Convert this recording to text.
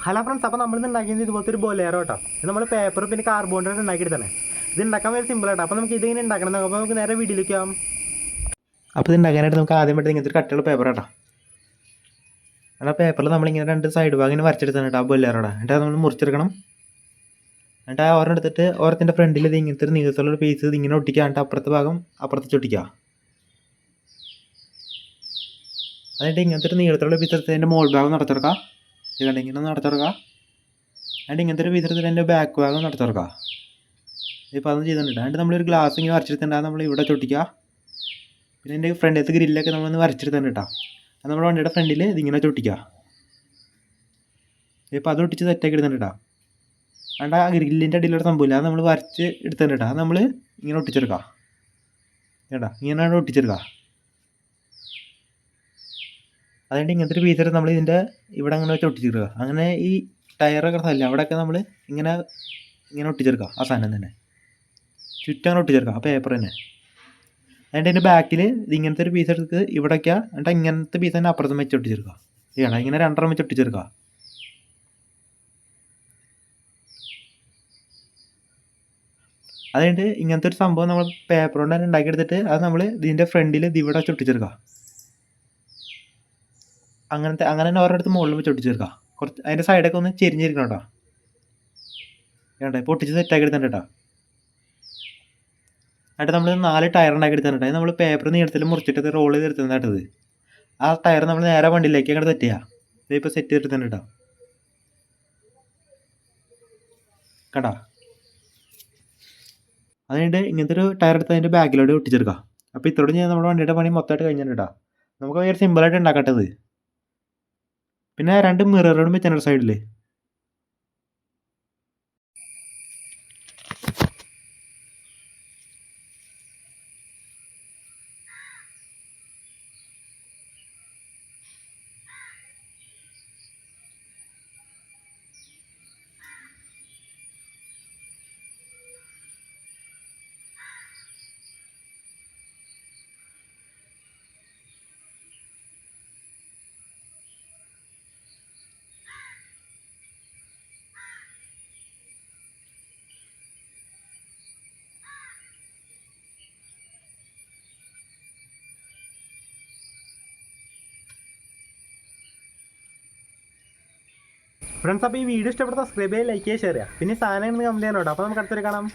Hello friends, അപ്പോൾ നമ്മളിന്ന് ഉണ്ടാക്കിയത് ഇതുപോലത്തെ ഒരു ബൊലേറോ കേട്ടോ. ഇത് നമ്മൾ പേപ്പർ പിന്നെ കാർബോർഡ് ഉണ്ടാക്കിയിട്ട് തന്നെ. ഇത് ഉണ്ടാക്കാൻ വേണ്ടി സിമ്പിൾ ആട്ടോ. അപ്പോൾ നമുക്ക് ഇതിങ്ങനെ ഉണ്ടാക്കണം. അപ്പോൾ നമുക്ക് നേരെ വീഡിയോയിലേക്ക് ആവാം. അപ്പോൾ ഇത് ഉണ്ടാക്കാനായിട്ട് നമുക്ക് ആദ്യമായിട്ട് ഇങ്ങനത്തെ ഒരു കട്ടിയുള്ള പേപ്പർ കേട്ടോ. ആ പേപ്പറിൽ നമ്മളിങ്ങനെ രണ്ട് സൈഡ് ഭാഗം ഇങ്ങനെ വരച്ചെടുത്താണ് കേട്ടോ ആ ബൊലേറോടെ. എന്നിട്ട് അത് നമ്മൾ മുറിച്ചെടുക്കണം. എന്നിട്ട് ആ ഓരം എടുത്തിട്ട് ഓരത്തിൻ്റെ ഫ്രണ്ടിൽ ഇത് ഇങ്ങനത്തെ ഒരു നീളത്തുള്ളൊരു പീസ് ഇത് ഇങ്ങനെ ഒട്ടിക്കുക. എന്നിട്ട് അപ്പുറത്തെ ഭാഗം അപ്പുറത്ത് ചൊട്ടിക്കുക. എന്നിട്ട് ഇങ്ങനത്തെ ഒരു നീളത്തുള്ള പീസ് എടുത്ത് അതിൻ്റെ മോൾ ഭാഗം നടത്തിറക്കുക. ഇത് കണ്ട് ഇങ്ങനെ നടത്തിറക്കുക. എന്നിട്ട് ഇങ്ങനത്തെ ഒരു പീസ് എടുത്തിട്ട് അതിൻ്റെ ബാക്ക് ഭാഗം നടത്തിറക്കുക. ഇപ്പോൾ അതൊന്നും ചെയ്തിട്ടുണ്ട്. എന്നിട്ട് നമ്മളൊരു ഗ്ലാസ് ഇങ്ങനെ വരച്ചെടുത്തിട്ട് നമ്മൾ ഇവിടെ ചൊട്ടിക്കുക. പിന്നെ എൻ്റെ ഫ്രണ്ടിലത്തെ ഗ്രില്ലൊക്കെ നമ്മളൊന്ന് വരച്ചെടുത്തിട്ടുണ്ട് കേട്ടോ. അത് നമ്മുടെ വണ്ടിയുടെ ഫ്രണ്ടിൽ ഇതിങ്ങനെ ചൊട്ടിക്കുക. ഇപ്പോൾ അത് ഒട്ടിച്ച് സെറ്റാക്കി എടുത്തിട്ടുണ്ട് കേട്ടോ. എന്നിട്ട് ആ ഗ്രില്ലിൻ്റെ അടിയിലൊരു സംഭവമില്ല, അത് നമ്മൾ വരച്ച് എടുത്തിട്ടുണ്ട് കേട്ടോ. അത് നമ്മൾ ഇങ്ങനെ ഒട്ടിച്ചെടുക്കുക കേട്ടോ. ഇങ്ങനെയാണ് ഒട്ടിച്ചെടുക്കുക. അതുകൊണ്ട് ഇങ്ങനത്തെ ഒരു പീസ് നമ്മൾ ഇതിൻ്റെ ഇവിടെ അങ്ങനെ വെച്ച് ഒട്ടിച്ചെടുക്കുക. അങ്ങനെ ഈ ടയറൊക്കെ സ്ഥലമില്ല അവിടെയൊക്കെ നമ്മൾ ഇങ്ങനെ ഇങ്ങനെ ഒട്ടിച്ചെടുക്കുക. ആ സാധനം തന്നെ ചുറ്റും അങ്ങനെ ഒട്ടിച്ചെടുക്കുക ആ പേപ്പർ തന്നെ. അതിൻ്റെ അതിൻ്റെ ബാക്കിൽ ഇത് ഇങ്ങനത്തെ ഒരു പീസ് എടുത്ത് ഇവിടെ വയ്ക്കുക. എന്നിട്ട് ഇങ്ങനത്തെ പീസ് തന്നെ അപ്പുറത്തും വെച്ച് ഒട്ടിച്ചെടുക്കുക. ചെയ്യണം ഇങ്ങനെ രണ്ടെണ്ണം വെച്ച് ഒട്ടിച്ചെടുക്കുക. അതുകൊണ്ട് ഇങ്ങനത്തെ ഒരു സംഭവം നമ്മൾ പേപ്പർ കൊണ്ട് തന്നെ ഉണ്ടാക്കിയെടുത്തിട്ട് അത് നമ്മൾ ഇതിൻ്റെ ഫ്രണ്ടിൽ ഇത് ഇവിടെ വെച്ച് ഒട്ടിച്ചെടുക്കുക. അങ്ങനെ തന്നെ ഓരോരുത്തർ മുകളിൽ വെച്ച് ഒട്ടിച്ചെടുക്കുക. കുറച്ച് അതിൻ്റെ സൈഡൊക്കെ ഒന്ന് ചെരിഞ്ഞിരിക്കണം കേട്ടോ. കേട്ടോ ഇപ്പോൾ ഒട്ടിച്ച് സെറ്റാക്കി എടുത്തിട്ടുണ്ട് കേട്ടോ. എന്നിട്ട് നമ്മൾ 4 ടയർ ഉണ്ടാക്കി എടുത്തിട്ടുണ്ട്. അത് നമ്മൾ പേപ്പർ നീളത്തിൽ മുറിച്ചിട്ട് റോൾ ചെയ്ത് എടുത്തത്. ആ ടയർ നമ്മൾ നേരെ വണ്ടിയിലേക്ക് അങ്ങോട്ട് സെറ്റ് ചെയ്യുക. ഇതിപ്പോൾ സെറ്റ് ചെയ്തിട്ടുണ്ട് കേട്ടോ. കേട്ടോ അതുകൊണ്ട് ഇങ്ങനത്തെ ഒരു ടയർ എടുത്ത് അതിൻ്റെ ബാക്കിലോട്ട് ഒട്ടിച്ചെടുക്കുക. അപ്പോൾ ഇത്രയോട് ഞാൻ നമ്മുടെ വണ്ടിയുടെ പണി മൊത്തമായിട്ട് കഴിഞ്ഞിട്ടുണ്ട് കേട്ടോ. നമുക്ക് ഭയങ്കര സിമ്പിളായിട്ട് ഉണ്ടാക്കട്ടത്. പിന്നെ 2 മിററും വെച്ചാൽ സൈഡിൽ. ഫ്രണ്ട്സ്, അപ്പോൾ ഈ വീഡിയോ ഇഷ്ടപ്പെട്ട സബ്സ്ക്രൈബ് ചെയ്യുക, ലൈക്ക് ചെയ്യുക, ഷെയർ ചെയ്യുക. പിന്നെ സാധനം കമൻറ്റ് ചെയ്യാനോട്ടോ. അപ്പോൾ നമുക്ക് അടുത്തൊരു കാണാം.